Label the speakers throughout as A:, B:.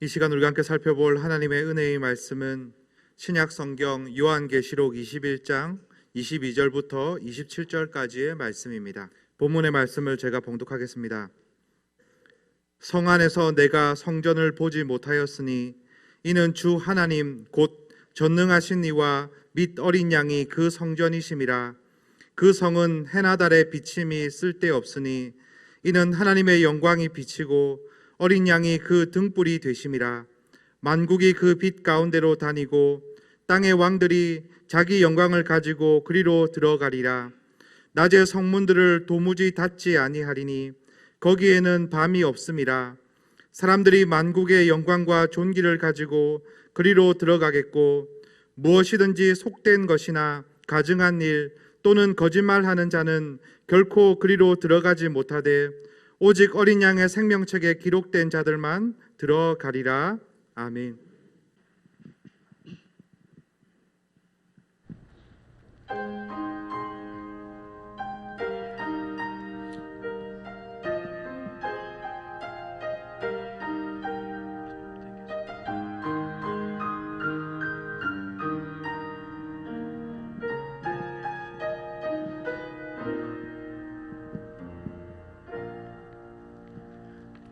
A: 이 시간 우리가 함께 살펴볼 하나님의 은혜의 말씀은 신약 성경 요한계시록 21장 22절부터 27절까지의 말씀입니다. 본문의 말씀을 제가 봉독하겠습니다. 성 안에서 내가 성전을 보지 못하였으니 이는 주 하나님 곧 전능하신 이와 및 어린 양이 그 성전이심이라. 그 성은 해나 달의 비침이 쓸데없으니 이는 하나님의 영광이 비치고 어린 양이 그 등불이 되심이라. 만국이 그 빛 가운데로 다니고 땅의 왕들이 자기 영광을 가지고 그리로 들어가리라. 낮에 성문들을 도무지 닫지 아니하리니 거기에는 밤이 없음이라. 사람들이 만국의 영광과 존귀를 가지고 그리로 들어가겠고 무엇이든지 속된 것이나 가증한 일 또는 거짓말하는 자는 결코 그리로 들어가지 못하되 오직 어린 양의 생명책에 기록된 자들만 들어가리라. 아멘.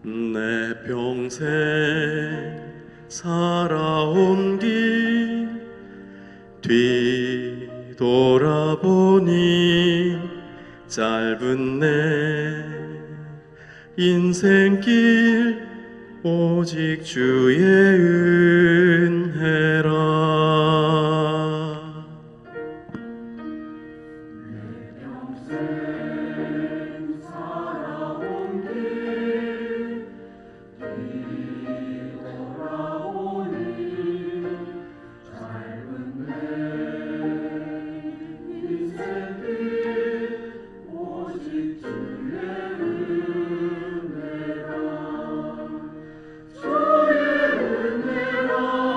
B: 내 평생 살아온 길 뒤돌아보니 짧은 내 인생길 오직 주의 은혜라.
C: 주의 은혜라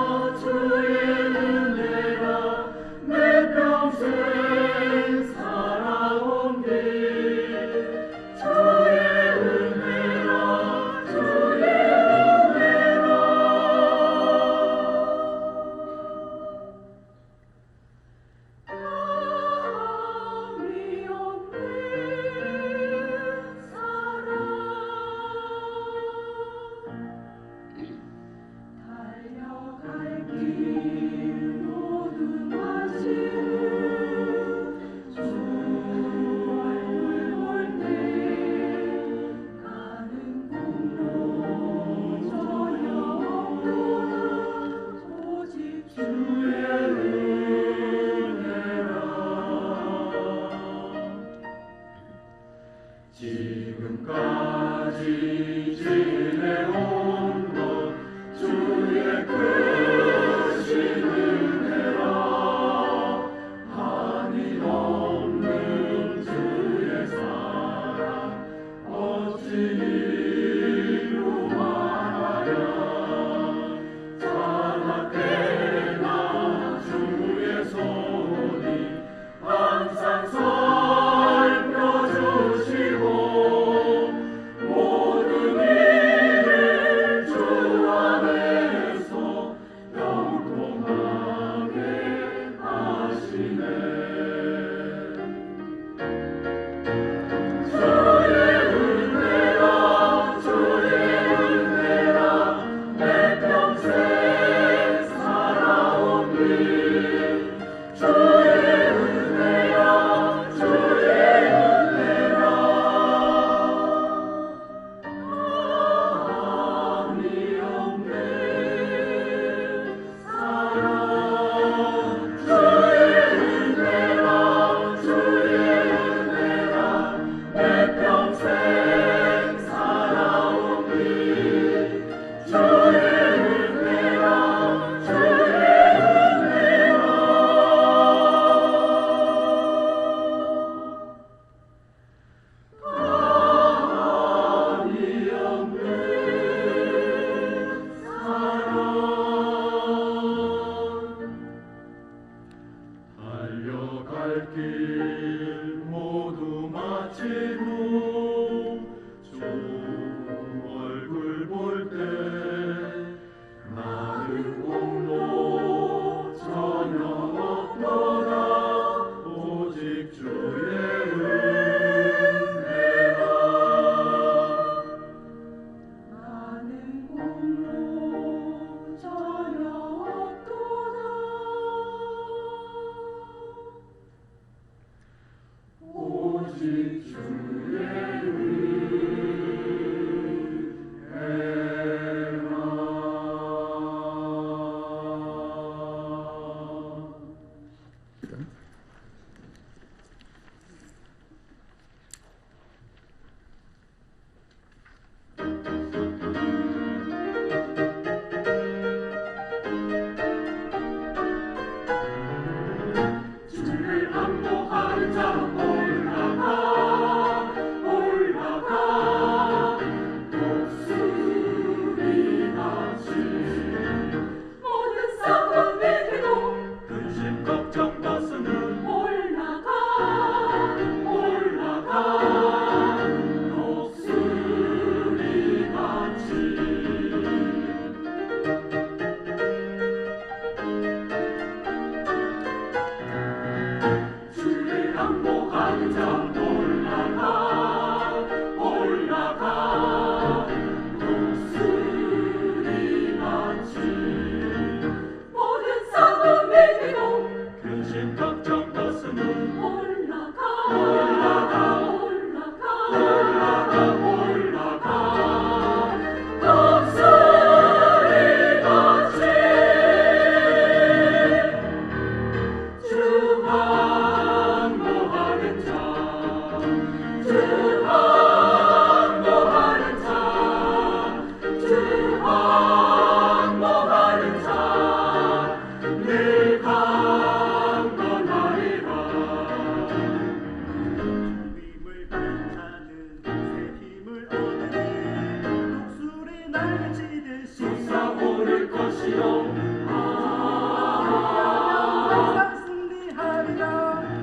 C: 항상 승리하리라.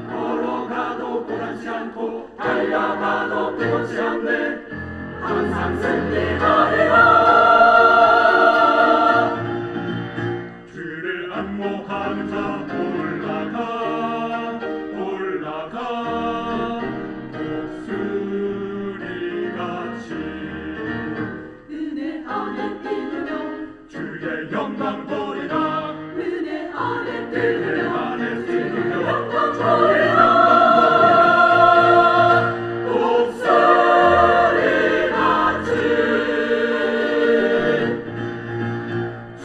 C: 걸어가도 고단치 않고 달려가도 피곤치 않네. 항상 승리하리라. 주를 안모하는 자 올라가 올라가 독수리같이
D: 은혜 안에 뛰며
C: 주의 영광 보리라.
D: 은혜 안에
C: 은혜
D: 뛰며
C: 안에 뛰며
D: 영광
C: 주의
D: 보리라.
C: 독수리같이 주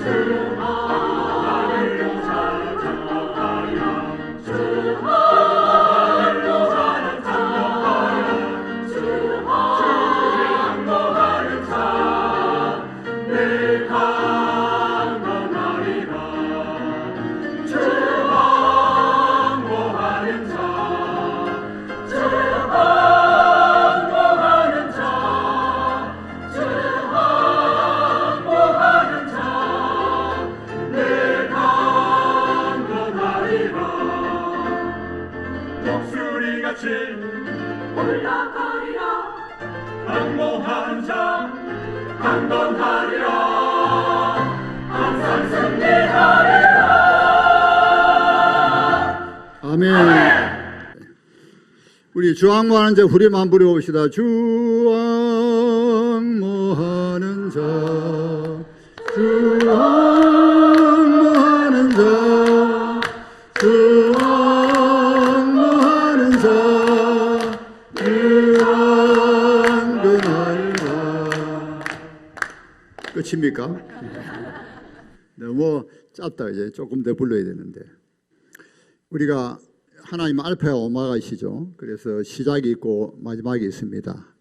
C: 하늘로 자랑하리라. 주 하늘로 자랑하리라. 주를 안모하는 자 늘 강건하리라. 주 안모하는 자 주 안모하는 자 주 안모하는 자 늘 강건하리라. 독수리같이
D: 올라가리라.
C: 안모하는 자 강건하리라. 항상 승리하리라.
E: 아멘. 우리 주항모하는 자 후렴 부려봅시다. 주항모하는 자, 주항모하는 자, 주항모하는 자, 주항근하리라. 끝입니까? 너무 짧다. 이제 조금 더 불러야 되는데. 우리가 하나님 알파와 오마가이시죠. 그래서 시작이 있고 마지막이 있습니다.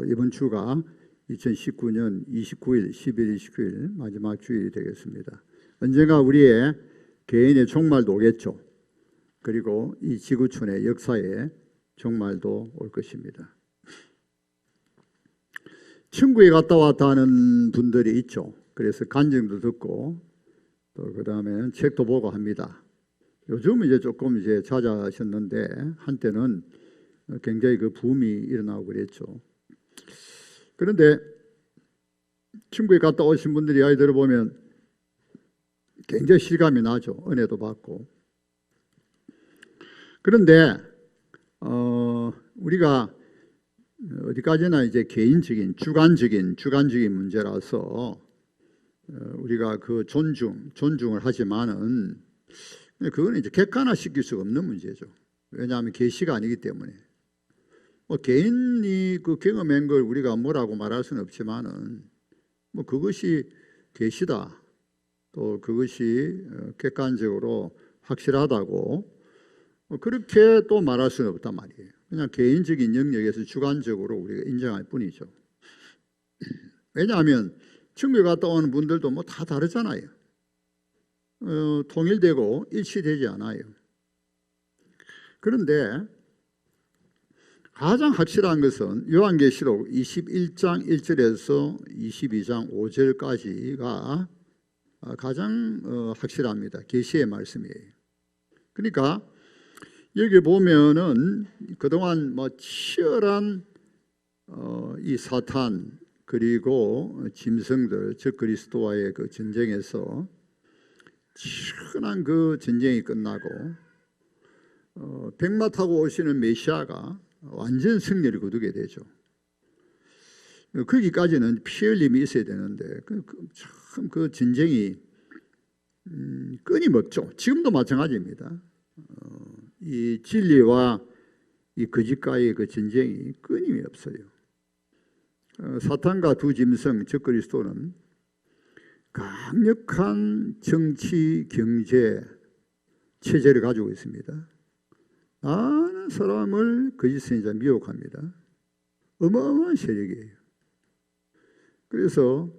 E: 이번 주가 2019년 29일, 10일, 29일 마지막 주일이 되겠습니다. 언젠가 우리의 개인의 종말도 오겠죠. 그리고 이 지구촌의 역사에 종말도 올 것입니다. 천국에 갔다 왔다 하는 분들이 있죠. 그래서 간증도 듣고 또 그 다음에는 책도 보고 합니다. 요즘은 이제 조금 이제 잦아졌는데 한때는 굉장히 그 붐이 일어나고 그랬죠. 그런데 천국에 갔다 오신 분들이 이야기 들어보면 굉장히 실감이 나죠. 은혜도 받고. 그런데 우리가 어디까지나 이제 개인적인 주관적인 문제라서 우리가 그 존중을 하지만은 그거는 이제 객관화시킬 수 없는 문제죠. 왜냐하면 계시가 아니기 때문에. 뭐 개인이 그 경험한 걸 우리가 뭐라고 말할 수는 없지만은 뭐 그것이 계시다. 또 그것이 객관적으로 확실하다고 그렇게 또 말할 수는 없단 말이에요. 그냥 개인적인 영역에서 주관적으로 우리가 인정할 뿐이죠. 왜냐하면 천국에 갔다 오는 분들도 뭐 다 다르잖아요. 통일되고 일치되지 않아요. 그런데 가장 확실한 것은 요한계시록 21장 1절에서 22장 5절까지가 가장 확실합니다. 계시의 말씀이에요. 그러니까 여기 보면은 그동안 뭐 치열한 이 사탄 그리고 짐승들 즉 그리스도와의 그 전쟁에서 치열한 그 전쟁이 끝나고 백마 타고 오시는 메시아가 완전 승리를 거두게 되죠. 거기까지는 피 흘림이 있어야 되는데 참 그 전쟁이 끊임없죠. 지금도 마찬가지입니다. 이 진리와 이 거짓과의 그 전쟁이 끊임이 없어요. 사탄과 두 짐승 즉 그리스도는 강력한 정치 경제 체제를 가지고 있습니다. 많은 사람을 거짓 선지자 미혹합니다. 어마어마한 세력이에요. 그래서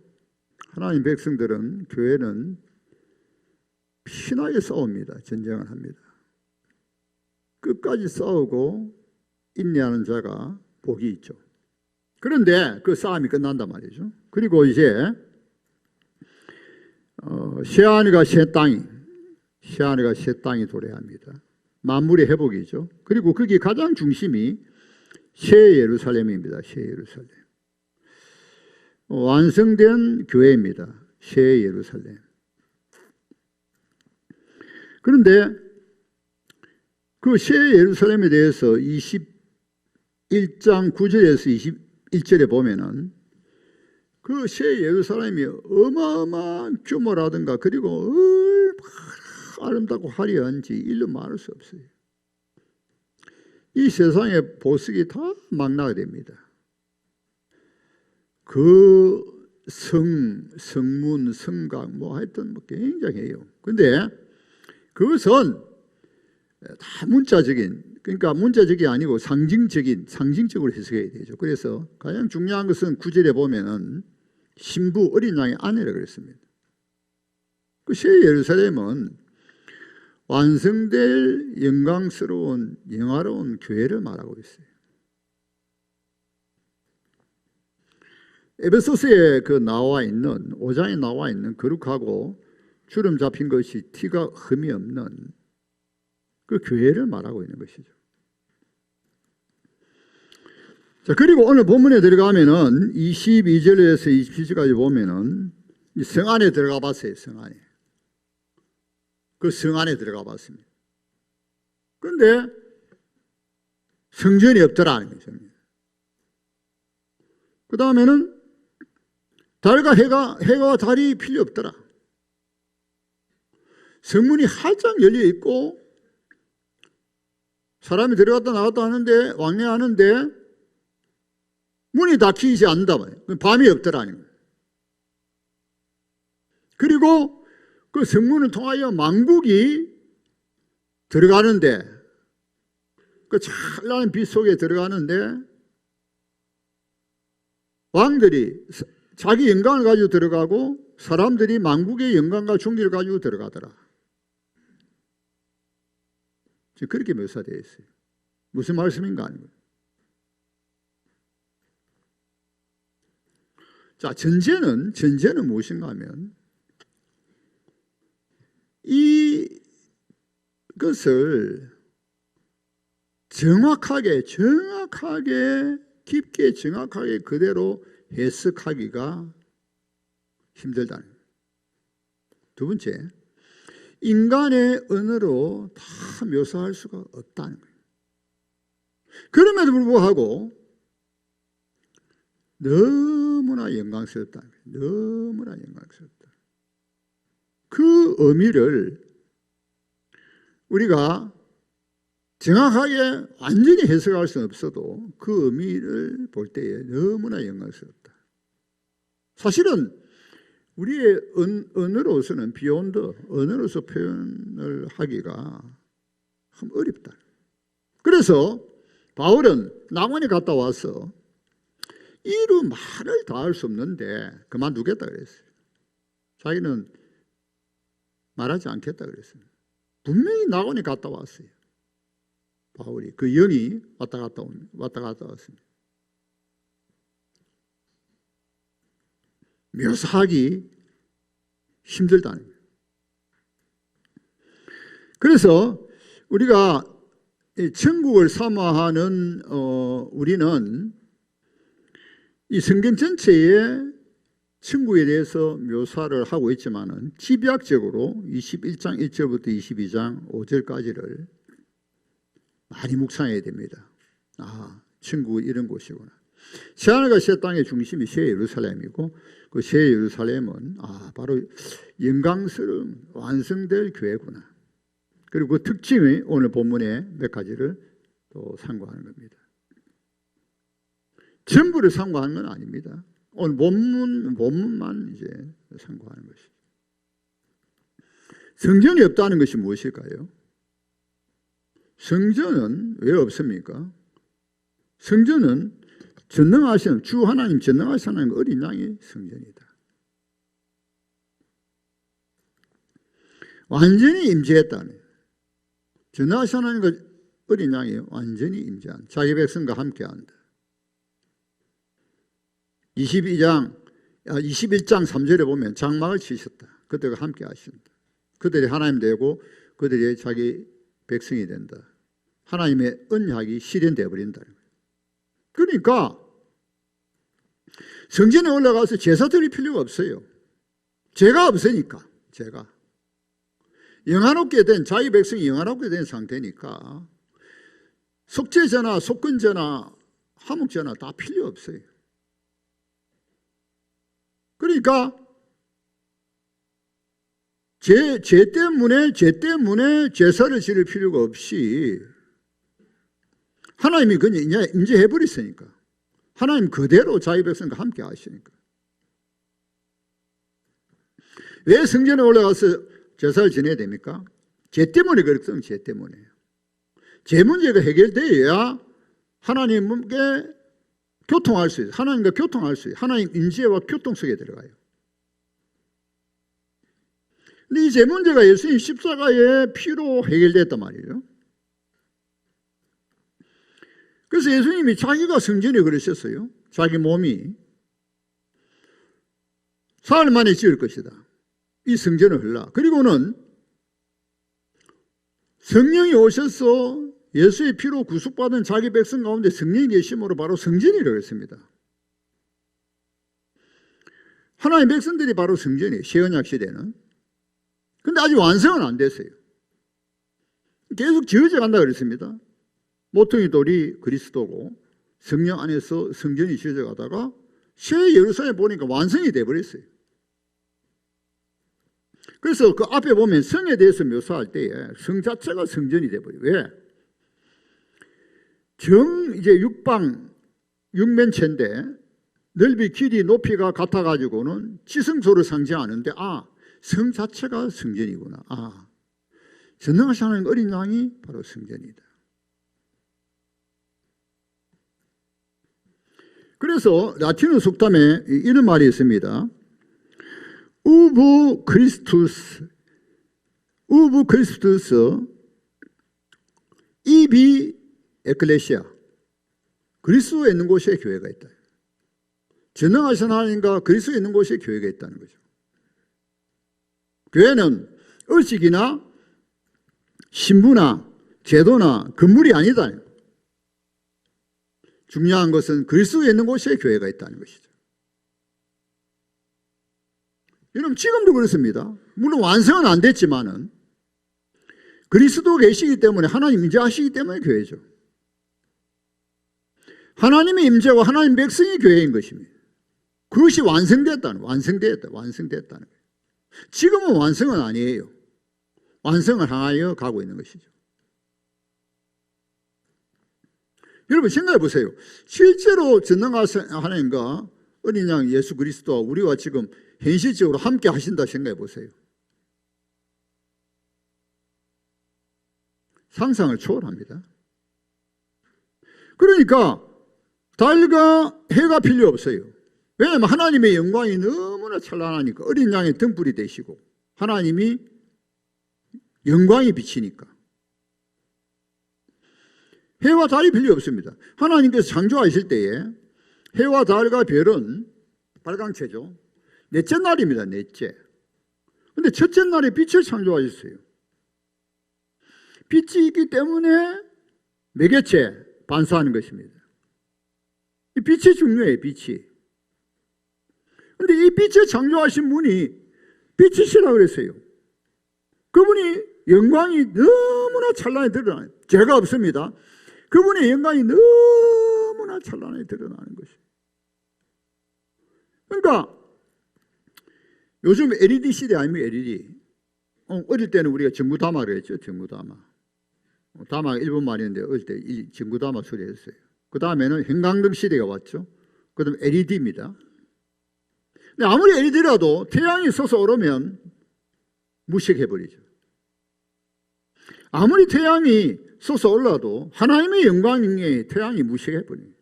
E: 하나님 백성들은 교회는 피나게 싸웁니다. 전쟁을 합니다. 끝까지 싸우고 인내하는 자가 복이 있죠. 그런데 그 싸움이 끝난단 말이죠. 그리고 이제 새하늘과 새 땅이 도래합니다. 만물의 회복이죠. 그리고 거기 가장 중심이 새 예루살렘입니다. 새 예루살렘. 완성된 교회입니다. 새 예루살렘. 그런데 그 새 예루살렘에 대해서 21장 9절에서 21절에 보면은 그 새 예루살렘이 어마어마한 규모라든가 그리고 얼마나 아름답고 화려한지 일로 말할 수 없어요. 이 세상의 보석이 다 망라가 됩니다. 그 성문, 성곽 뭐 하여튼 뭐 굉장해요. 근데 그것은 다 문자적인, 그러니까 문자적이 아니고 상징적으로 해석해야 되죠. 그래서 가장 중요한 것은 9절에 보면은 신부 어린 양의 아내라 그랬습니다. 그 새 예루살렘은 완성될 영광스러운 영화로운 교회를 말하고 있어요. 에베소서에 그 나와 있는 5장에 나와 있는 거룩하고 주름 잡힌 것이 티가 흠이 없는 그 교회를 말하고 있는 것이죠. 자, 그리고 오늘 본문에 들어가면은 22절에서 27절까지 보면은 성 안에 들어가 봤어요. 성 안에. 그 성 안에 들어가 봤습니다. 그런데 성전이 없더라는 거죠. 그 다음에는 달과 해가 달이 필요 없더라. 성문이 활짝 열려 있고 사람이 들어갔다 나갔다 하는데 왕래하는데 문이 닫히지 않는다 말이에요. 밤이 없더라는 거예요. 그리고 그 성문을 통하여 만국이 들어가는데 그 찬란한 빛 속에 들어가는데 왕들이 자기 영광을 가지고 들어가고 사람들이 만국의 영광과 존귀를 가지고 들어가더라. 지금 그렇게 묘사되어 있어요. 무슨 말씀인가 하는 거예요. 자, 전제는 무엇인가 하면 이것을 정확하게 깊게 정확하게 그대로 해석하기가 힘들다는 거예요. 두 번째, 인간의 언어로 다 묘사할 수가 없다는 거예요. 그럼에도 불구하고 너무나 영광스럽다는 거예요. 너무나 영광스럽다. 그 의미를 우리가 정확하게 완전히 해석할 수는 없어도 그 의미를 볼 때에 너무나 영광스럽다. 사실은 우리의 언어로서는 비욘드 언어로서 표현을 하기가 참 어렵다. 그래서 바울은 남원에 갔다 와서 이루 말을 다 할 수 없는데 그만두겠다 그랬어요. 자기는 말하지 않겠다 그랬어요. 분명히 낙원에 갔다 왔어요. 바울이 그 영이 왔다 갔다 왔습니다. 묘사하기 힘들다는 거예요. 그래서 우리가 천국을 사모하는 우리는 이 성경 전체에 천국에 대해서 묘사를 하고 있지만은 집약적으로 21장 1절부터 22장 5절까지를 많이 묵상해야 됩니다. 아, 천국은 이런 곳이구나. 새하늘과 새 땅의 중심이 새 예루살렘이고 그 새 예루살렘은 바로 영광스러운 완성될 교회구나. 그리고 그 특징이 오늘 본문에 몇 가지를 또 상고하는 겁니다. 전부를 상고하는 건 아닙니다. 오늘 본문만 이제 상고하는 것이죠. 성전이 없다는 것이 무엇일까요? 성전은 왜 없습니까? 성전은 전능하신 주 하나님, 전능하신 하나님 어린 양의 성전이다. 완전히 임재했다는, 전능하신 하나님과 어린 양이 완전히 임재한, 자기 백성과 함께한다. 21장 3절에 보면 장막을 치셨다. 그들과 함께 하신다. 그들이 하나님 되고 그들이 자기 백성이 된다. 하나님의 언약이 실현되어 버린다. 그러니까 성전에 올라가서 제사 드릴 필요가 없어요. 죄가 없으니까. 죄가 영화롭게 된, 자기 백성이 영화롭게 된 상태니까 속죄제나 속건제나 화목제나 다 필요 없어요. 그러니까 죄 때문에 제사를 지를 필요가 없이 하나님이 그냥 임재해 버렸으니까. 하나님 그대로 자기 백성과 함께 하시니까. 왜 성전에 올라가서 제사를 지내야 됩니까? 죄 때문에 그랬어요. 죄 때문에. 죄 문제가 해결되어야 하나님께 교통할 수 있어요. 하나님과 교통할 수 있어요. 하나님 임재와 교통 속에 들어가요. 근데 이 죄 문제가 예수님 십자가의 피로 해결됐단 말이에요. 그래서 예수님이 자기가 성전에 그러셨어요. 자기 몸이 사흘 만에 지을 것이다. 이 성전을 흘러. 그리고는 성령이 오셔서 예수의 피로 구속받은 자기 백성 가운데 성령이 계심으로 바로 성전이라고 했습니다. 하나님의 백성들이 바로 성전이에요. 신언약 시대는. 근데 아직 완성은 안 됐어요. 계속 지어져 간다 그랬습니다. 모퉁이 돌이 그리스도고 성령 안에서 성전이 지어져 가다가 새 예루살렘 보니까 완성이 돼버렸어요. 그래서 그 앞에 보면 성에 대해서 묘사할 때에 성 자체가 성전이 돼버려요. 왜? 이제 육면체인데 넓이, 길이, 높이가 같아가지고는 지성소를 상징하는데 성 자체가 성전이구나. 전능하신 하나님 어린 양이 바로 성전이다. 그래서 라틴어 속담에 이런 말이 있습니다. 우브 크리스투스 이비 에클레시아. 그리스도에 있는 곳에 교회가 있다. 전능하신 하나님과 그리스도에 있는 곳에 교회가 있다는 거죠. 교회는 의식이나 신부나 제도나 건물이 아니다. 중요한 것은 그리스도에 있는 곳에 교회가 있다는 것이죠. 여러분 지금도 그렇습니다. 물론 완성은 안 됐지만은 그리스도 계시기 때문에 하나님 임재하시기 때문에 교회죠. 하나님의 임재와 하나님 백성이 교회인 것입니다. 그것이 완성됐다는 거예요. 지금은 완성은 아니에요. 완성을 향하여 가고 있는 것이죠. 여러분 생각해 보세요. 실제로 전능하신 하나님과 어린 양 예수 그리스도와 우리와 지금 현실적으로 함께 하신다 생각해 보세요. 상상을 초월합니다. 그러니까 달과 해가 필요 없어요. 왜냐하면 하나님의 영광이 너무나 찬란하니까. 어린 양의 등불이 되시고 하나님이 영광이 비치니까. 해와 달이 필요 없습니다. 하나님께서 창조하실 때에 해와 달과 별은 발광체죠. 넷째 날입니다. 넷째. 근데 첫째 날에 빛을 창조하셨어요. 빛이 있기 때문에 매개체 반사하는 것입니다. 이 빛이 중요해요. 빛이. 근데 이 빛을 창조하신 분이 빛이시라고 그랬어요. 그분이 영광이 너무나 찬란히 드러나요. 죄가 없습니다. 그분의 영광이 너무나 찬란히 드러나는 것이에요. 그러니까 요즘 LED 시대 아닙니까? LED. 어릴 때는 우리가 전구다마를 했죠. 전구다마. 다마가 일본 말이었는데 어릴 때 이 전구다마 소리 했어요. 그 다음에는 형광등 시대가 왔죠. 그 다음에 LED입니다. 근데 아무리 LED라도 태양이 솟아 오르면 무식해버리죠. 아무리 태양이 솟아올라도 하나님의 영광에 태양이 무식해버려요.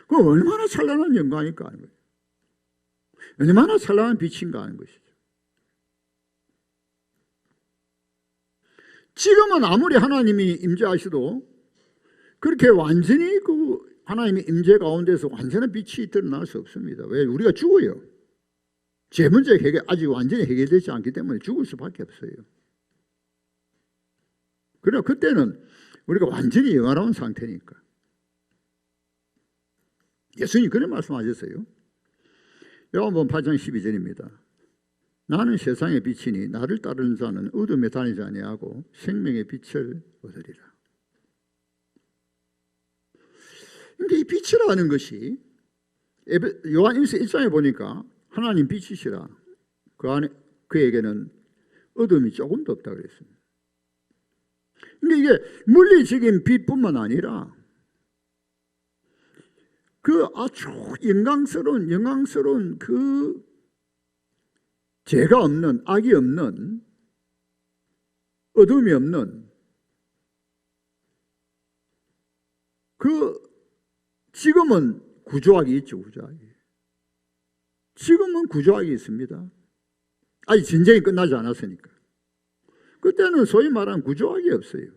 E: 그럼 얼마나 찬란한 영광일까 하는 거예요. 얼마나 찬란한 빛인가 하는 것이죠. 지금은 아무리 하나님이 임재하시도 그렇게 완전히 그 하나님의 임재 가운데서 완전한 빛이 드러날 수 없습니다. 왜? 우리가 죽어요. 죄 문제 해결 아직 완전히 해결되지 않기 때문에 죽을 수밖에 없어요. 그러나 그때는 우리가 완전히 영화로운 상태니까. 예수님이 그런 말씀하셨어요. 요한복음 8장 12절입니다. 나는 세상의 빛이니 나를 따르는 자는 어둠에 다니지 아니하고 생명의 빛을 얻으리라. 근데 이 빛이라는 것이 요한일서 1장에 보니까 하나님 빛이시라. 그 안에 그에게는 어둠이 조금도 없다 그랬습니다. 근데 이게 물리적인 빛뿐만 아니라 그 아주 영광스러운 그 죄가 없는, 악이 없는, 어둠이 없는 그 지금은 구조학이 있죠. 구조학이. 지금은 구조학이 있습니다. 아직 전쟁이 끝나지 않았으니까. 그때는 소위 말하는 구조학이 없어요.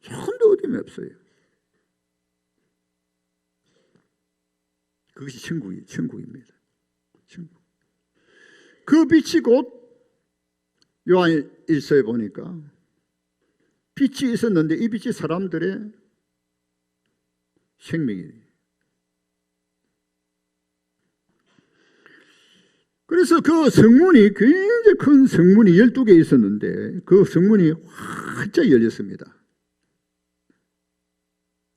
E: 조금도 어둠이 없어요. 그것이 천국입니다. 천국. 그 빛이 곧 요한 1서에 보니까 빛이 있었는데 이 빛이 사람들의 생명이에요. 그래서 그 성문이 굉장히 큰 성문이 12개 있었는데 그 성문이 활짝 열렸습니다.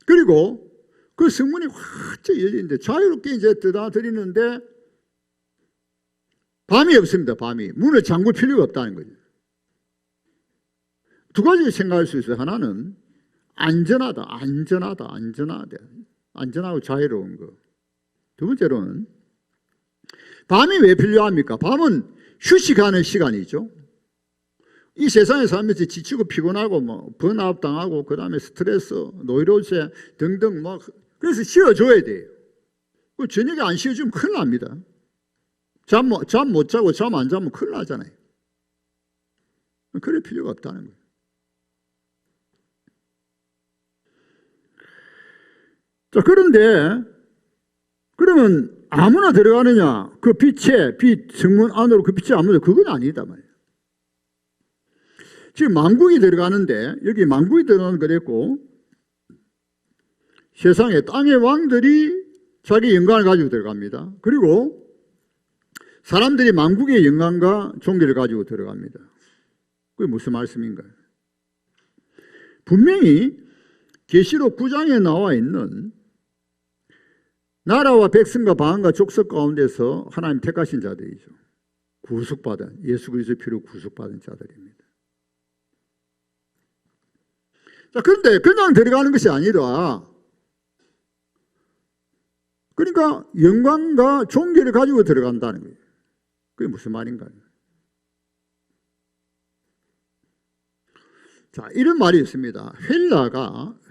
E: 그리고 그 성문이 활짝 열리는데 자유롭게 이제 드나들이는데 밤이 없습니다. 밤이. 문을 잠글 필요가 없다는 거죠. 두 가지 생각할 수 있어요. 하나는 안전하고 자유로운 거. 두 번째로는 밤이 왜 필요합니까? 밤은 휴식하는 시간이죠. 이 세상에 살면서 지치고 피곤하고 뭐 번아웃 당하고 그다음에 스트레스, 노이로제 등등 뭐 그래서 쉬어줘야 돼요. 그 저녁에 안 쉬어주면 큰일 납니다. 잠 못 자고 잠 안 자면 큰일 나잖아요. 그럴 필요가 없다는 거예요. 자, 그런데 그러면 아무나 들어가느냐? 그 빛의 빛 성문 안으로 그 빛이 아무나 그건 아니다 말이에요. 지금 만국이 들어가는데 여기 만국이 들어가는 그랬고 세상에 땅의 왕들이 자기 영광을 가지고 들어갑니다. 그리고 사람들이 만국의 영광과 존귀를 가지고 들어갑니다. 그게 무슨 말씀인가요? 분명히 계시록 9장에 나와 있는 나라와 백성과 방언과 족속 가운데서 하나님 택하신 자들이죠. 구속받은 예수 그리스도의 피로 구속받은 자들입니다. 자, 그런데 그냥 들어가는 것이 아니라 그러니까 영광과 존귀를 가지고 들어간다는 거예요. 그게 무슨 말인가요? 자, 이런 말이 있습니다.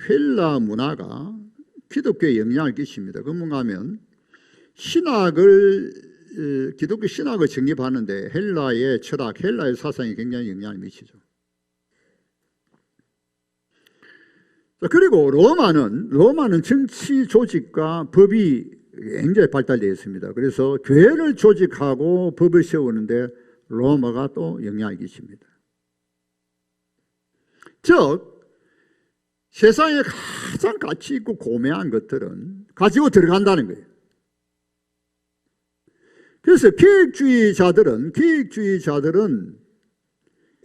E: 헬라 문화가 기독교에 영향을 끼칩니다. 그런가 하면 기독교 신학을 정립하는데 헬라의 철학, 헬라의 사상이 굉장히 영향을 미치죠. 자, 그리고 로마는 정치 조직과 법이 굉장히 발달되어 있습니다. 그래서 교회를 조직하고 법을 세우는데 로마가 또 영향을 끼칩니다. 즉 세상에 가장 가치 있고 고매한 것들은 가지고 들어간다는 거예요. 그래서 계획주의자들은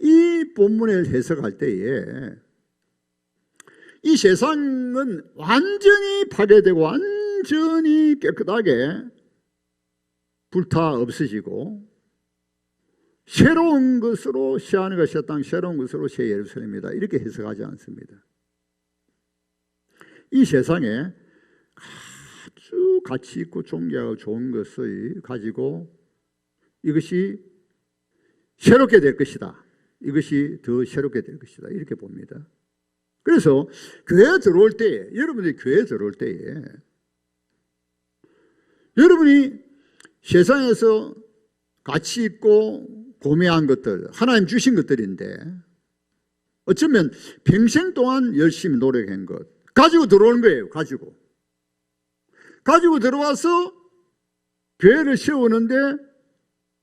E: 이 본문을 해석할 때에 이 세상은 완전히 파괴되고 완전히 깨끗하게 불타 없어지고 새로운 것으로 새 하늘과 새 땅, 새로운 것으로 새 예루살렘이다. 이렇게 해석하지 않습니다. 이 세상에 아주 가치 있고 존귀하고 좋은 것을 가지고 이것이 새롭게 될 것이다. 이것이 더 새롭게 될 것이다. 이렇게 봅니다. 그래서 교회에 들어올 때에 여러분들이 교회에 들어올 때에 여러분이 세상에서 가치 있고 고매한 것들 하나님 주신 것들인데 어쩌면 평생 동안 열심히 노력한 것 가지고 들어오는 거예요. 가지고 들어와서 교회를 세우는데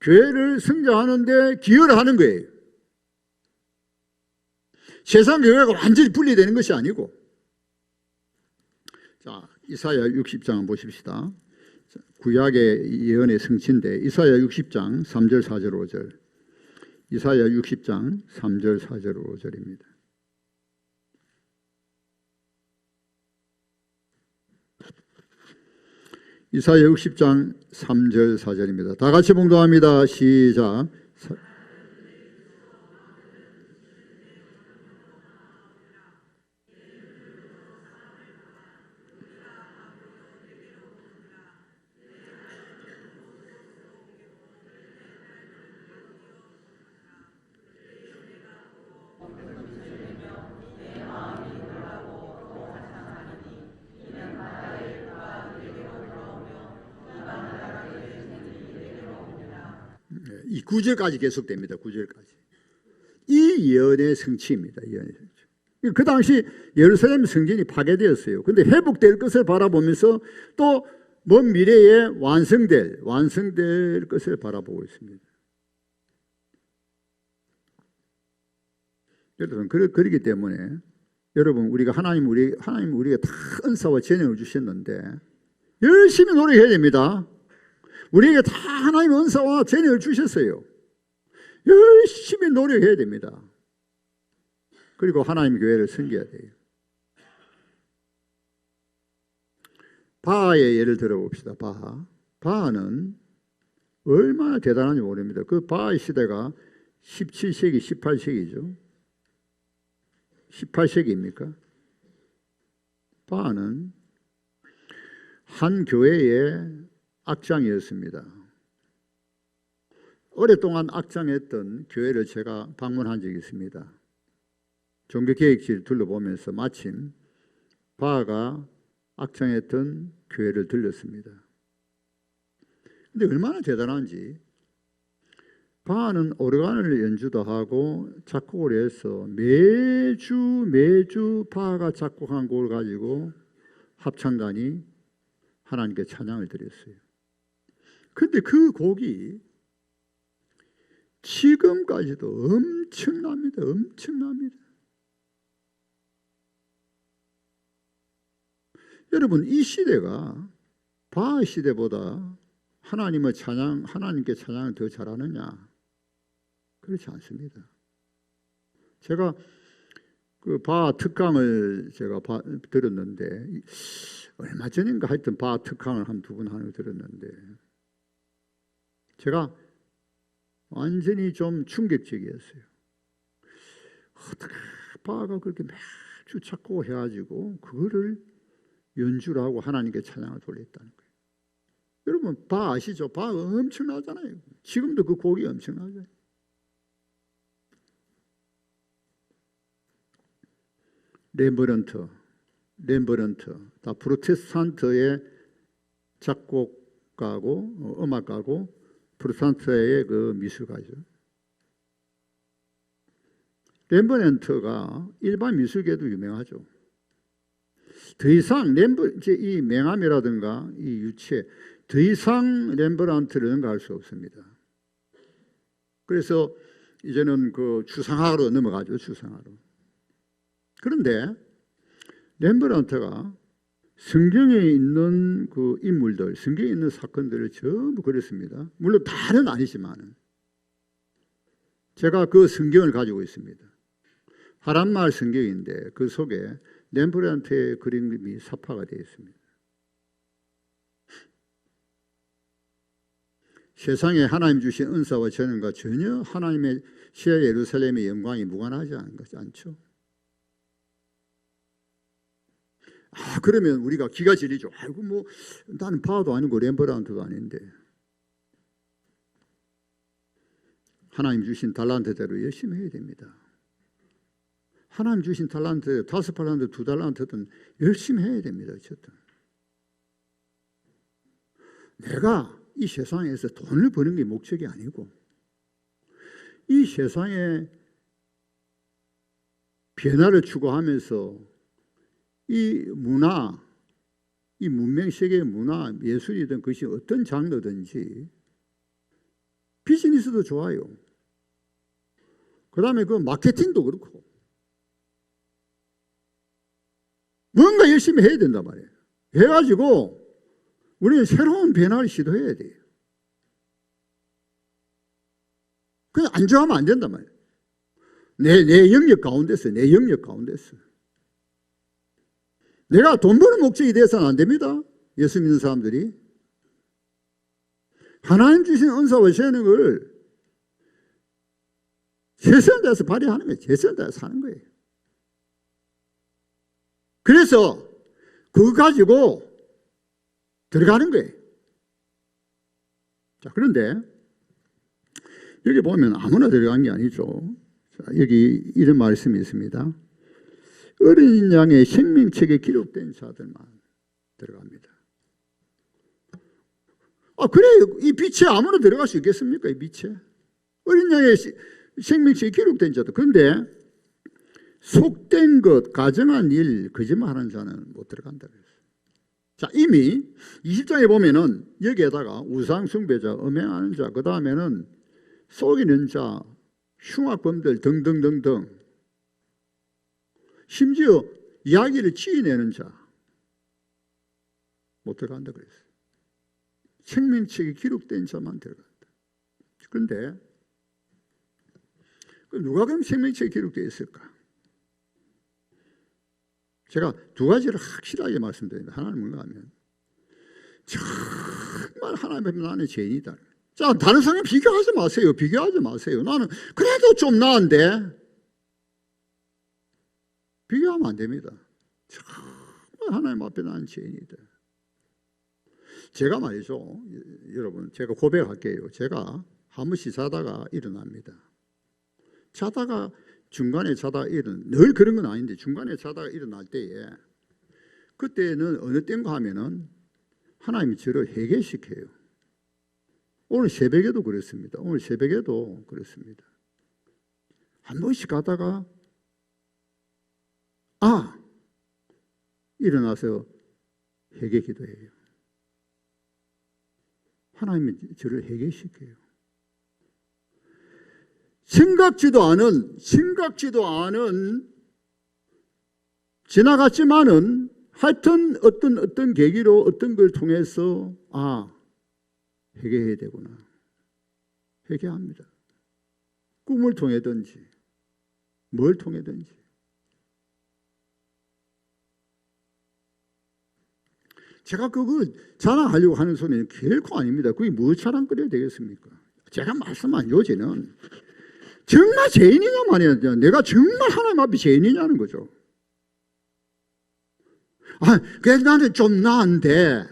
E: 교회를 성장하는데 기여를 하는 거예요. 세상 교회가 완전히 분리되는 것이 아니고. 자, 이사야 60장 보십시다. 구약의 예언의 성취인데 이사야 60장 3절 4절 5절. 이사야 60장 3절 4절 5절입니다. 이사야 60장 3절 4절입니다. 다 같이 봉독합니다. 시작. 이 9절까지 계속됩니다. 9절까지. 이 예언의 성취입니다. 예언의 성취. 그 당시 예루살렘 성전이 파괴되었어요. 근데 회복될 것을 바라보면서 또 먼 미래에 완성될 것을 바라보고 있습니다. 여러분, 그렇기 때문에 여러분, 우리가 하나님 우리가 다 은사와 재능을 주셨는데 열심히 노력해야 됩니다. 우리에게 다 하나님의 은사와 재능을 주셨어요. 열심히 노력해야 됩니다. 그리고 하나님의 교회를 섬겨야 돼요. 바하의 예를 들어봅시다. 바하는 얼마나 대단한지 모릅니다. 그 바하의 시대가 17세기, 18세기죠. 18세기입니까? 바하는 한 교회의 악장이었습니다. 오랫동안 악장했던 교회를 제가 방문한 적이 있습니다. 종교개혁지를 둘러보면서 마침 바하가 악장했던 교회를 들렸습니다. 근데 얼마나 대단한지, 바하는 오르간을 연주도 하고 작곡을 해서 매주 바하가 작곡한 곡을 가지고 합창단이 하나님께 찬양을 드렸어요. 근데 그 곡이 지금까지도 엄청납니다. 여러분, 이 시대가 바하 시대보다 하나님께 찬양을 더 잘하느냐? 그렇지 않습니다. 제가 그 바하 특강을 제가 들었는데, 얼마 전인가 하여튼 바하 특강을 한 2번 하는 거 들었는데, 제가 완전히 좀 충격적이었어요. 어떻게 바하가 그렇게 매주 작곡을 해가지고 그거를 연주를 하고 하나님께 찬양을 돌렸다는 거예요. 여러분, 바하 아시죠? 바하 엄청나잖아요. 지금도 그 곡이 엄청나죠. 렘브란트 다 프로테스탄트의 작곡가고 음악가고 프로테스탄트의 그 미술가죠. 렘브란트가 일반 미술계도 유명하죠. 더 이상 이 맹암이라든가 이 유체, 더 이상 렘브란트를 능가할 수 없습니다. 그래서 이제는 그 추상화로 넘어가죠. 추상화로. 그런데 렘브란트가 성경에 있는 그 인물들, 성경에 있는 사건들을 전부 그렸습니다. 물론 다는 아니지만은 제가 그 성경을 가지고 있습니다. 하란말 성경인데 그 속에 렘브란트의 그림이 삽화가 되어 있습니다. 세상에 하나님 주신 은사와 재능과 전혀 하나님의 새 예루살렘의 영광이 무관하지 않죠. 그러면 우리가 기가 질리죠. 아이고, 뭐 나는 바하도 아니고 렘브란트도 아닌데. 하나님 주신 달란트대로 열심히 해야 됩니다. 하나님 주신 달란트 5달란트 2달란트든 열심히 해야 됩니다. 어쨌든 내가 이 세상에서 돈을 버는 게 목적이 아니고 이 세상의 변화를 추구하면서 이 문화, 이 문명 세계의 문화, 예술이든 그것이 어떤 장르든지 비즈니스도 좋아요. 그 다음에 그 마케팅도 그렇고. 뭔가 열심히 해야 된단 말이에요. 해가지고 우리는 새로운 변화를 시도해야 돼요. 그냥 안주하면 안 된단 말이에요. 내 영역 가운데서, 내 영역 가운데서. 내가 돈 버는 목적이 돼서는 안 됩니다. 예수 믿는 사람들이. 하나님 주신 은사와 재능을 최선을 다해서 발휘하는 거예요. 최선을 다해서 사는 거예요. 그래서 그거 가지고 들어가는 거예요. 자, 그런데 여기 보면 아무나 들어간 게 아니죠. 자, 여기 이런 말씀이 있습니다. 어린 양의 생명책에 기록된 자들만 들어갑니다. 그래, 이 빛에 아무나 들어갈 수 있겠습니까? 이 빛에. 어린 양의 생명책에 기록된 자들. 그런데 속된 것, 가정한 일, 거짓말하는 자는 못 들어간다 그랬어요. 자, 이미 20장에 보면은 여기에다가 우상 숭배자, 음행하는 자, 그 다음에는 속이는 자, 흉악범들 등등등등, 심지어 이야기를 지어내는 자 못 들어간다 그랬어요. 생명책에 기록된 자만 들어간다. 그런데 누가 그럼 생명책에 기록되어 있을까? 제가 두 가지를 확실하게 말씀드립니다. 하나는 뭔가 하면 정말 하나님 앞에 나는 죄인이다. 자, 다른 사람 비교하지 마세요. 비교하지 마세요. 나는 그래도 좀 나은데 비교하면 안 됩니다. 정말 하나님 앞에 나는 죄인이다. 제가 말이죠, 여러분, 제가 고백할게요. 제가 한 번씩 자다가 일어납니다. 자다가 중간에 자다가 늘 그런 건 아닌데 중간에 자다가 일어날 때에 그때는 어느 때인가 하면은 하나님이 저를 회개시켜요. 오늘 새벽에도 그랬습니다. 오늘 새벽에도 그랬습니다. 한 번씩 가다가 일어나서 회개 기도해요. 하나님이 저를 회개시켜요. 생각지도 않은 지나갔지만은 하여튼 어떤 계기로 어떤 걸 통해서 회개해야 되구나. 회개합니다. 꿈을 통해든지 뭘 통해든지. 제가 그거 자랑하려고 하는 소리는 결코 아닙니다. 그게 뭘 자랑거려야 되겠습니까? 제가 말씀한 요지는 정말 죄인이냐 말이야. 내가 정말 하나님 앞에 죄인이냐는 거죠. 그래서 나는 좀 나은데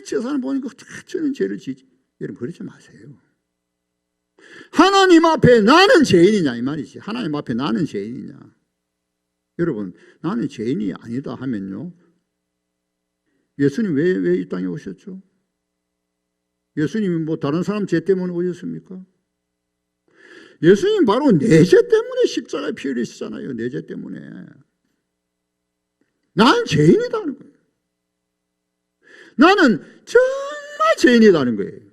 E: 저 사람 보니까 저는 죄를 지지. 여러분 그러지 마세요. 하나님 앞에 나는 죄인이냐 이 말이지. 하나님 앞에 나는 죄인이냐. 여러분 나는 죄인이 아니다 하면요, 예수님 왜 이 땅에 오셨죠? 예수님이 뭐 다른 사람 죄 때문에 오셨습니까? 예수님 바로 내 죄 때문에 십자가에 피 흘리시잖아요. 내 죄 때문에. 난 죄인이다는 거예요. 나는 정말 죄인이라는 거예요.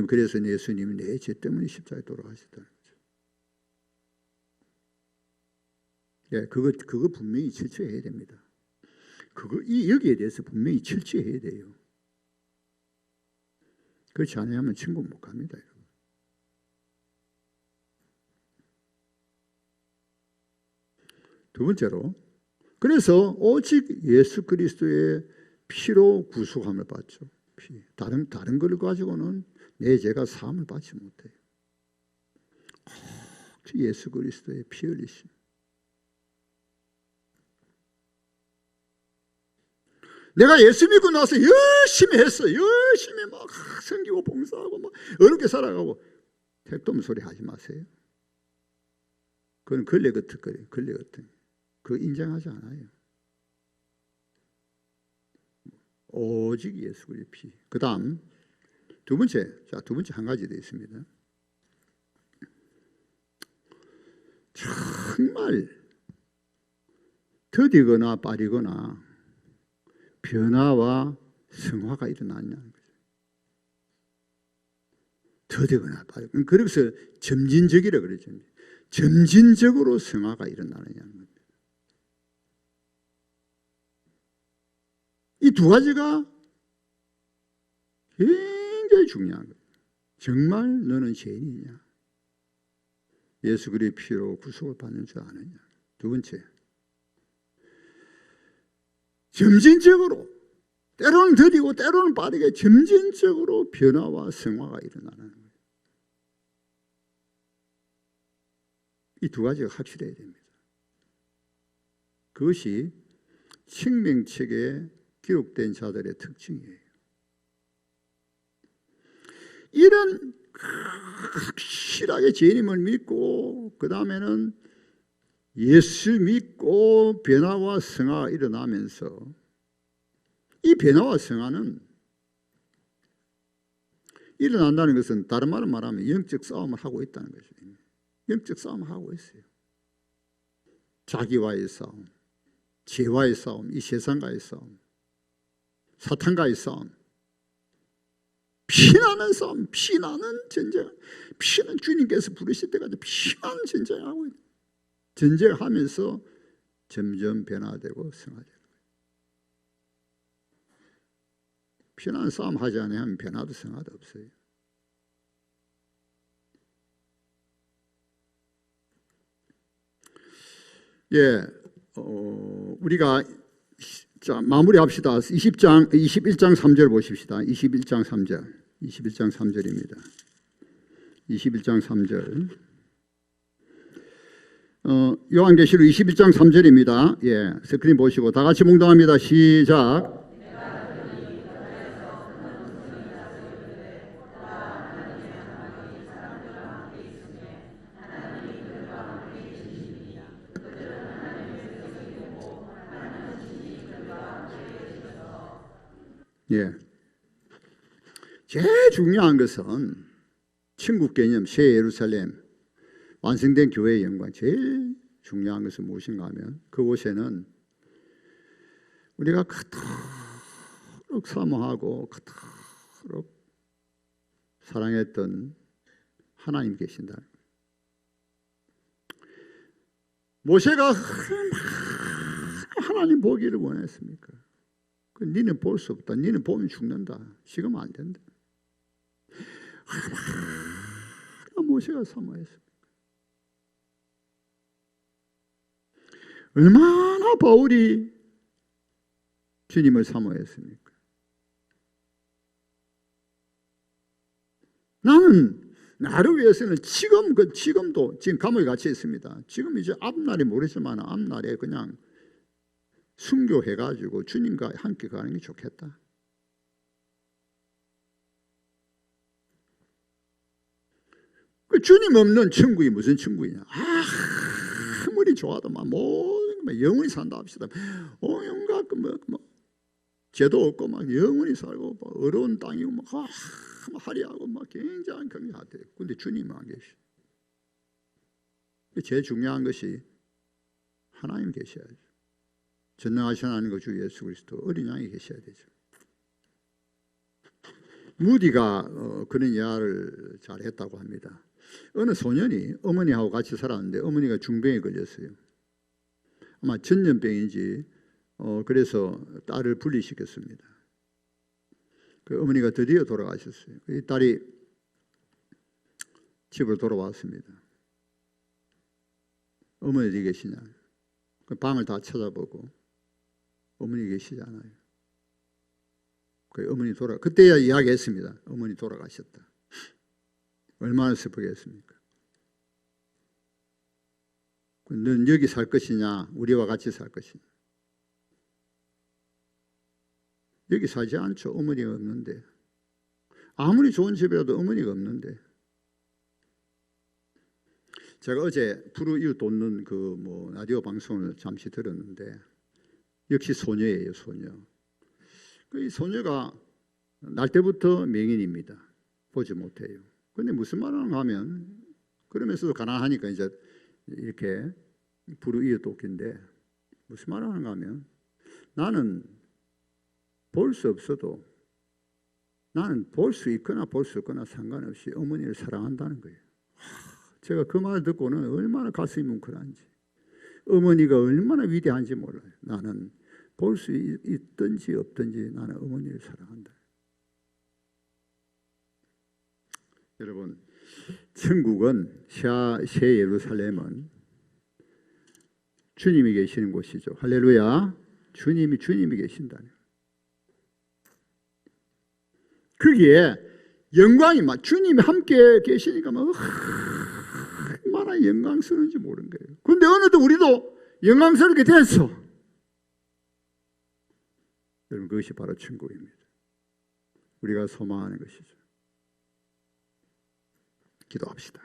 E: 그래서 예수님이 내 죄 때문에 십자가에 돌아가셨다는 거죠. 예, 그거 분명히 철저해야 됩니다. 여기에 대해서 분명히 철저해야 돼요. 그렇지 않으면 천국 못 갑니다. 여러분. 두 번째로, 그래서 오직 예수 그리스도의 피로 구속함을 받죠. 다른 걸 가지고는 내 죄가 사함을 받지 못해요. 오직 예수 그리스도의 피 흘리심. 내가 예수 믿고 나서 열심히 했어. 열심히 막 섬기고 봉사하고 막 어렵게 살아가고 택도 없는 소리 하지 마세요. 그건 걸레 같은 거예요. 걸레 같은. 그거 인정하지 않아요. 오직 예수 그리스도의 피. 그 다음 두 번째 한 가지 더 있습니다. 정말 더디거나 빠르거나 변화와 성화가 일어났냐는 거죠. 더디거나 빠지거나. 그래서 점진적이라 그러죠. 점진적으로 성화가 일어나느냐는 겁니다. 이 두 가지가 굉장히 중요한 거예요. 정말 너는 죄인이냐? 예수 그리스도의 피로 구속을 받는 줄 아느냐? 두 번째, 점진적으로, 때로는 더디고 때로는 빠르게 점진적으로 변화와 성화가 일어나는 거예요. 이 두 가지가 확실해야 됩니다. 그것이 생명책에 기록된 자들의 특징이에요. 이런 확실하게 죄인임을 믿고 그 다음에는 예수 믿고 변화와 성화가 일어나면서 이 변화와 성화는 일어난다는 것은 다른 말로 말하면 영적 싸움을 하고 있다는 거죠. 영적 싸움을 하고 있어요. 자기와의 싸움, 죄와의 싸움, 이 세상과의 싸움, 사탄과의 싸움, 피나는 싸움, 피나는 전쟁, 피는 주님께서 부르실 때까지 피나는 전쟁을 하고 있어요. 전쟁하면서 점점 변화되고 성화되는 거예요. 피나는 싸움 하지 않으면 변화도 성화도 없어요. 예, 우리가 자 마무리합시다. 21장 3절 보십시다. 21장 3절입니다. 21장 3절. 요한계시록 21장 3절입니다. 예, 스크린 보시고 다 같이 몽동합니다. 시작. 예. 제일 중요한 것은 천국 개념, 새 예루살렘, 완성된 교회의 영광. 제일 중요한 것은 무엇인가 하면 그곳에는 우리가 그토록 사모하고 그토록 사랑했던 하나님 계신다. 모세가 하나님 보기를 원했습니까? 니는 볼 수 없다. 니는 보면 죽는다. 지금 안 된다. 모세가 사모했습니까? 얼마나 바울이 주님을 사모했습니까? 나는 나를 위해서는 지금도 지금 감옥에 갇혀 있습니다. 지금 이제 앞날이 모르지만 앞날에 그냥 순교해가지고 주님과 함께 가는 게 좋겠다. 그 주님 없는 천국이 무슨 천국이냐? 아무리 좋아도 막 영원히 산다 합시다. 온갖 죄도 없고 막 영원히 살고 막 어려운 땅이고 막 화려하고 막 굉장한 경리하대. 근데 주님은 안 계시. 제일 중요한 것이 하나님 계셔야죠. 전능하신 하나님과 주 예수 그리스도 어린 양이 계셔야 되죠. 무디가 그런 이야기를 잘했다고 합니다. 어느 소년이 어머니하고 같이 살았는데 어머니가 중병에 걸렸어요. 아마 전염병인지 그래서 딸을 분리시켰습니다. 그 어머니가 드디어 돌아가셨어요. 이 딸이 집으로 돌아왔습니다. 어머니 어디 계시냐? 그 방을 다 찾아보고 어머니 계시지 않아요. 그 어머니 그때야 이야기했습니다. 어머니 돌아가셨다. 얼마나 슬프겠습니까? 넌 여기 살 것이냐? 우리와 같이 살 것이냐? 여기 살지 않죠. 어머니가 없는데. 아무리 좋은 집이라도 어머니가 없는데. 제가 어제 불우이웃 돕는 라디오 방송을 잠시 들었는데 역시 소녀예요, 소녀. 이 소녀가 날 때부터 맹인입니다. 보지 못해요. 그런데 무슨 말을 하면 그러면서도 가난하니까 이제 이렇게 불우이웃 돕기인데 무슨 말을 하는가 하면 나는 볼 수 없어도 나는 볼 수 있거나 볼 수 없거나 상관없이 어머니를 사랑한다는 거예요. 제가 그 말 듣고는 얼마나 가슴이 뭉클한지, 어머니가 얼마나 위대한지 몰라요. 나는 볼 수 있든지 없든지 나는 어머니를 사랑한다. 여러분, 천국은 새 예루살렘은 주님이 계시는 곳이죠. 할렐루야. 주님이 계신다는. 거기에 영광이 막 주님이 함께 계시니까 막 얼마나 영광스러운지 모르는 거예요. 그런데 어느덧 우리도 영광스럽게 됐어. 여러분, 그것이 바로 천국입니다. 우리가 소망하는 것이죠. 기도합시다.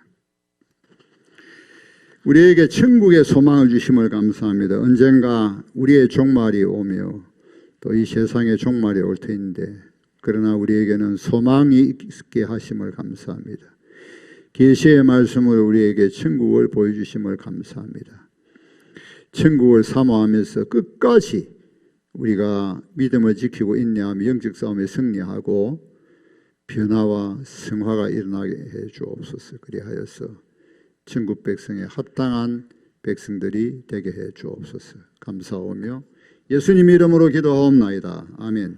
E: 우리에게 천국의 소망을 주심을 감사합니다. 언젠가 우리의 종말이 오며 또 이 세상의 종말이 올 터인데, 그러나 우리에게는 소망이 있게 하심을 감사합니다. 계시의 말씀으로 우리에게 천국을 보여주심을 감사합니다. 천국을 사모하면서 끝까지 우리가 믿음을 지키고 인내하며 영적 싸움에 승리하고 변화와 성화가 일어나게 해 주옵소서. 그리하여서 천국 백성에 합당한 백성들이 되게 해 주옵소서. 감사하며 예수님 이름으로 기도하옵나이다. 아멘.